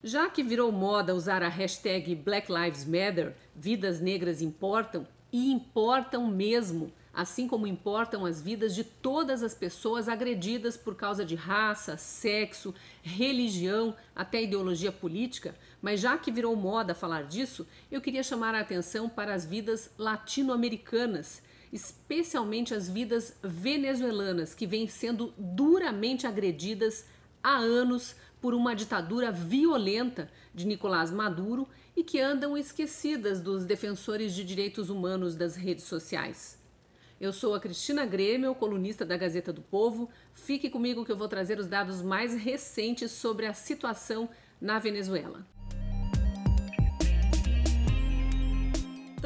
Já que virou moda usar a hashtag Black Lives Matter, vidas negras importam, e importam mesmo, assim como importam as vidas de todas as pessoas agredidas por causa de raça, sexo, religião, até ideologia política, mas já que virou moda falar disso, eu queria chamar a atenção para as vidas latino-americanas, especialmente as vidas venezuelanas, que vêm sendo duramente agredidas há anos por uma ditadura violenta de Nicolás Maduro e que andam esquecidas dos defensores de direitos humanos das redes sociais. Eu sou a Cristina Grêmio, colunista da Gazeta do Povo. Fique comigo que eu vou trazer os dados mais recentes sobre a situação na Venezuela.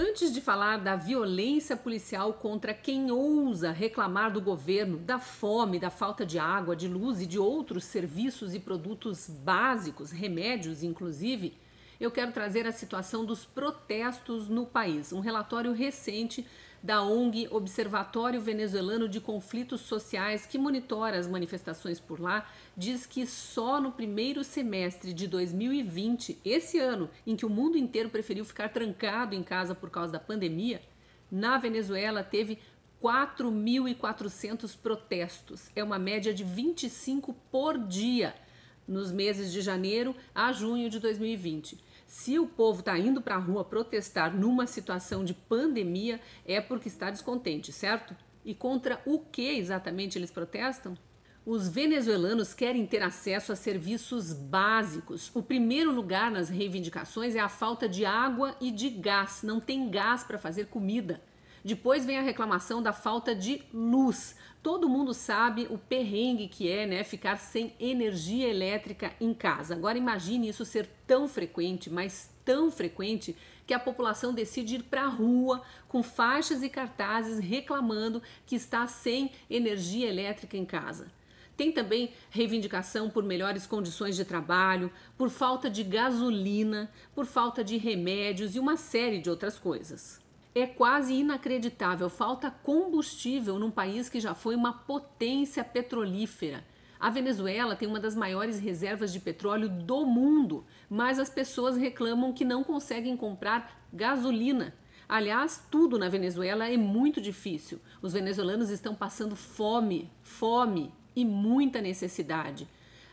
Antes de falar da violência policial contra quem ousa reclamar do governo, da fome, da falta de água, de luz e de outros serviços e produtos básicos, remédios inclusive, eu quero trazer a situação dos protestos no país. Um relatório recente da ONG Observatório Venezuelano de Conflitos Sociais, que monitora as manifestações por lá, diz que só no primeiro semestre de 2020, esse ano em que o mundo inteiro preferiu ficar trancado em casa por causa da pandemia, na Venezuela teve 4.400 protestos. É uma média de 25 por dia nos meses de janeiro a junho de 2020. Se o povo está indo para a rua protestar numa situação de pandemia, é porque está descontente, certo? E contra o que exatamente eles protestam? Os venezuelanos querem ter acesso a serviços básicos. O primeiro lugar nas reivindicações é a falta de água e de gás. Não tem gás para fazer comida. Depois vem a reclamação da falta de luz. Todo mundo sabe o perrengue que é, né, ficar sem energia elétrica em casa. Agora imagine isso ser tão frequente, mas tão frequente, que a população decide ir para a rua com faixas e cartazes reclamando que está sem energia elétrica em casa. Tem também reivindicação por melhores condições de trabalho, por falta de gasolina, por falta de remédios e uma série de outras coisas. É quase inacreditável, falta combustível num país que já foi uma potência petrolífera. A Venezuela tem uma das maiores reservas de petróleo do mundo, mas as pessoas reclamam que não conseguem comprar gasolina. Aliás, tudo na Venezuela é muito difícil. Os venezuelanos estão passando fome e muita necessidade.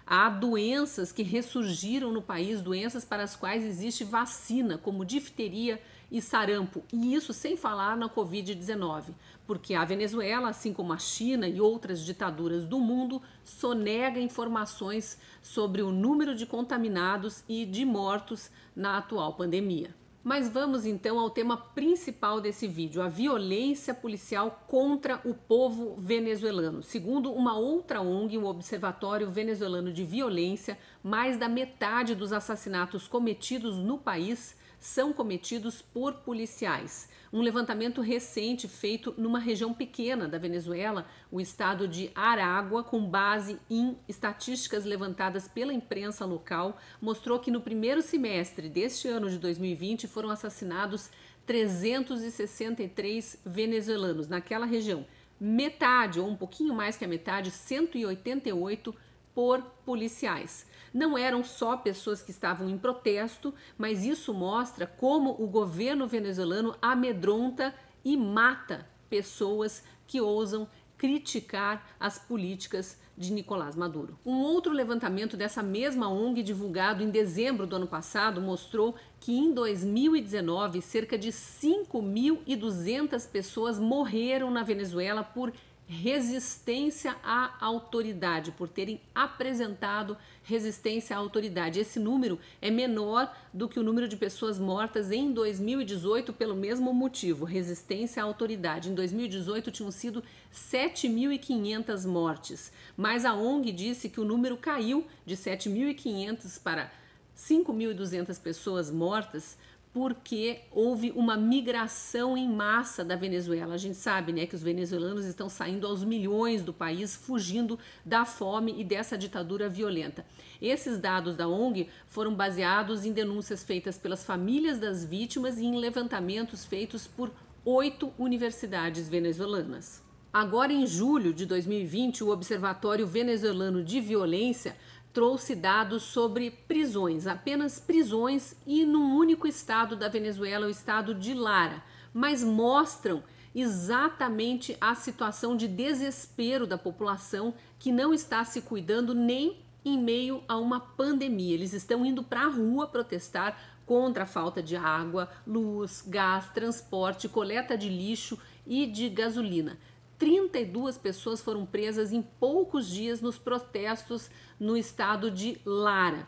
Há doenças que ressurgiram no país, doenças para as quais existe vacina, como difteria e sarampo, e isso sem falar na Covid-19, porque a Venezuela, assim como a China e outras ditaduras do mundo, sonega informações sobre o número de contaminados e de mortos na atual pandemia. Mas vamos então ao tema principal desse vídeo, a violência policial contra o povo venezuelano. Segundo uma outra ONG, o Observatório Venezuelano de Violência, mais da metade dos assassinatos cometidos no país são cometidos por policiais. Um levantamento recente feito numa região pequena da Venezuela, o estado de Aragua, com base em estatísticas levantadas pela imprensa local, mostrou que no primeiro semestre deste ano de 2020 foram assassinados 363 venezuelanos naquela região. Metade, ou um pouquinho mais que a metade, 188 por policiais. Não eram só pessoas que estavam em protesto, mas isso mostra como o governo venezuelano amedronta e mata pessoas que ousam criticar as políticas de Nicolás Maduro. Um outro levantamento dessa mesma ONG, divulgado em dezembro do ano passado, mostrou que em 2019 cerca de 5.200 pessoas morreram na Venezuela por resistência à autoridade, por terem apresentado resistência à autoridade. Esse número é menor do que o número de pessoas mortas em 2018 pelo mesmo motivo, resistência à autoridade. Em 2018 tinham sido 7.500 mortes, mas a ONG disse que o número caiu de 7.500 para 5.200 pessoas mortas porque houve uma migração em massa da Venezuela. A gente sabe, né, que os venezuelanos estão saindo aos milhões do país, fugindo da fome e dessa ditadura violenta. Esses dados da ONG foram baseados em denúncias feitas pelas famílias das vítimas e em levantamentos feitos por 8 universidades venezuelanas. Agora, em julho de 2020, o Observatório Venezuelano de Violência trouxe dados sobre prisões, apenas prisões, e num único estado da Venezuela, o estado de Lara, mas mostram exatamente a situação de desespero da população que não está se cuidando nem em meio a uma pandemia. Eles estão indo para a rua protestar contra a falta de água, luz, gás, transporte, coleta de lixo e de gasolina. 32 pessoas foram presas em poucos dias nos protestos no estado de Lara.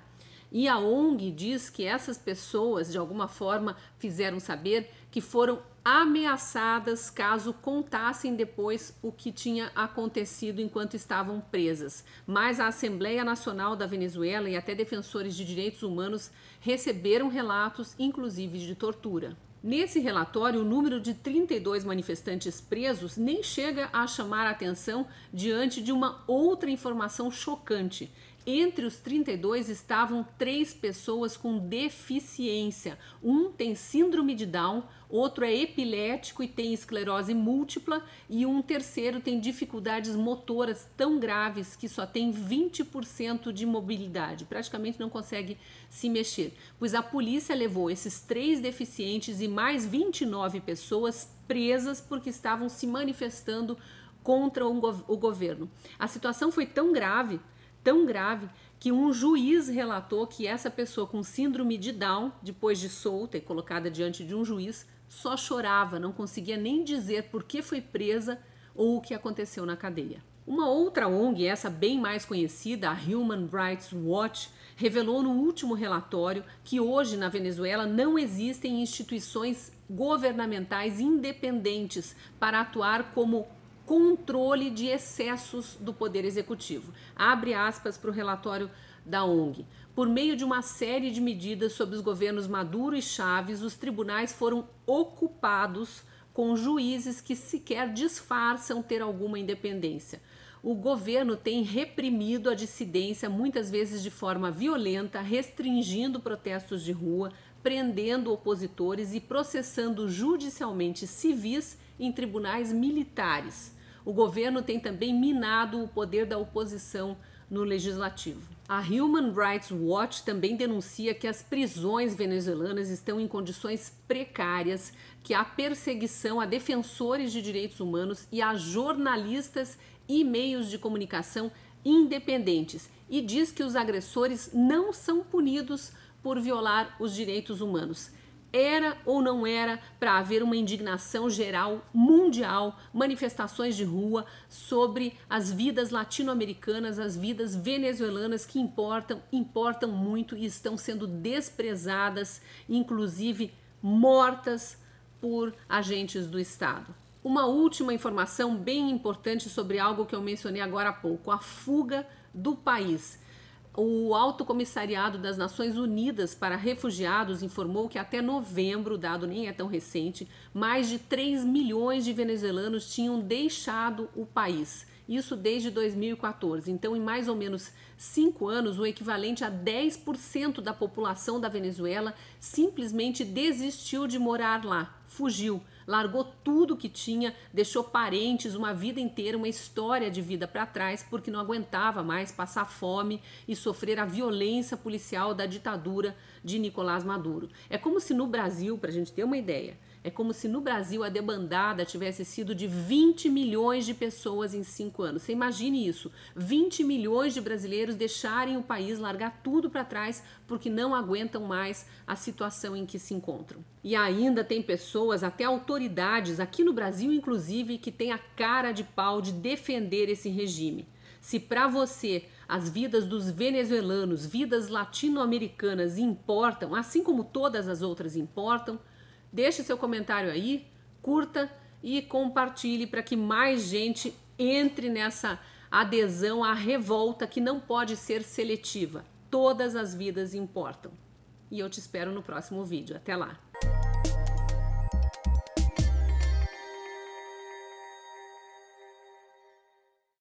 E a ONG diz que essas pessoas, de alguma forma, fizeram saber que foram ameaçadas caso contassem depois o que tinha acontecido enquanto estavam presas. Mas a Assembleia Nacional da Venezuela e até defensores de direitos humanos receberam relatos, inclusive de tortura. Nesse relatório, o número de 32 manifestantes presos nem chega a chamar a atenção diante de uma outra informação chocante. Entre os 32 estavam 3 pessoas com deficiência. Um tem síndrome de Down, outro é epilético e tem esclerose múltipla, e um terceiro tem dificuldades motoras tão graves que só tem 20% de mobilidade, praticamente não consegue se mexer. Pois a polícia levou esses 3 deficientes e mais 29 pessoas presas porque estavam se manifestando contra o governo. A situação foi tão grave que um juiz relatou que essa pessoa com síndrome de Down, depois de solta e colocada diante de um juiz, só chorava, não conseguia nem dizer por que foi presa ou o que aconteceu na cadeia. Uma outra ONG, essa bem mais conhecida, a Human Rights Watch, revelou no último relatório que hoje na Venezuela não existem instituições governamentais independentes para atuar como controle de excessos do poder executivo. Abre aspas para o relatório da ONG. Por meio de uma série de medidas sob os governos Maduro e Chávez, os tribunais foram ocupados com juízes que sequer disfarçam ter alguma independência. O governo tem reprimido a dissidência, muitas vezes de forma violenta, restringindo protestos de rua, prendendo opositores e processando judicialmente civis em tribunais militares. O governo tem também minado o poder da oposição no legislativo. A Human Rights Watch também denuncia que as prisões venezuelanas estão em condições precárias, que há perseguição a defensores de direitos humanos e a jornalistas e meios de comunicação independentes, e diz que os agressores não são punidos por violar os direitos humanos. Era ou não era para haver uma indignação geral, mundial, manifestações de rua sobre as vidas latino-americanas, as vidas venezuelanas que importam muito e estão sendo desprezadas, inclusive mortas por agentes do Estado. Uma última informação bem importante sobre algo que eu mencionei agora há pouco, a fuga do país. O Alto Comissariado das Nações Unidas para Refugiados informou que até novembro, o dado nem é tão recente, mais de 3 milhões de venezuelanos tinham deixado o país. Isso desde 2014. Então, em mais ou menos 5 anos, o equivalente a 10% da população da Venezuela simplesmente desistiu de morar lá, fugiu. Largou tudo que tinha, deixou parentes, uma vida inteira, uma história de vida para trás, porque não aguentava mais passar fome e sofrer a violência policial da ditadura de Nicolás Maduro. É como se no Brasil, para a gente ter uma ideia, é como se no Brasil a debandada tivesse sido de 20 milhões de pessoas em 5 anos. Você imagine isso, 20 milhões de brasileiros deixarem o país, largar tudo para trás porque não aguentam mais a situação em que se encontram. E ainda tem pessoas, até autoridades, aqui no Brasil inclusive, que têm a cara de pau de defender esse regime. Se para você as vidas dos venezuelanos, vidas latino-americanas importam, assim como todas as outras importam, deixe seu comentário aí, curta e compartilhe para que mais gente entre nessa adesão à revolta que não pode ser seletiva. Todas as vidas importam. E eu te espero no próximo vídeo. Até lá!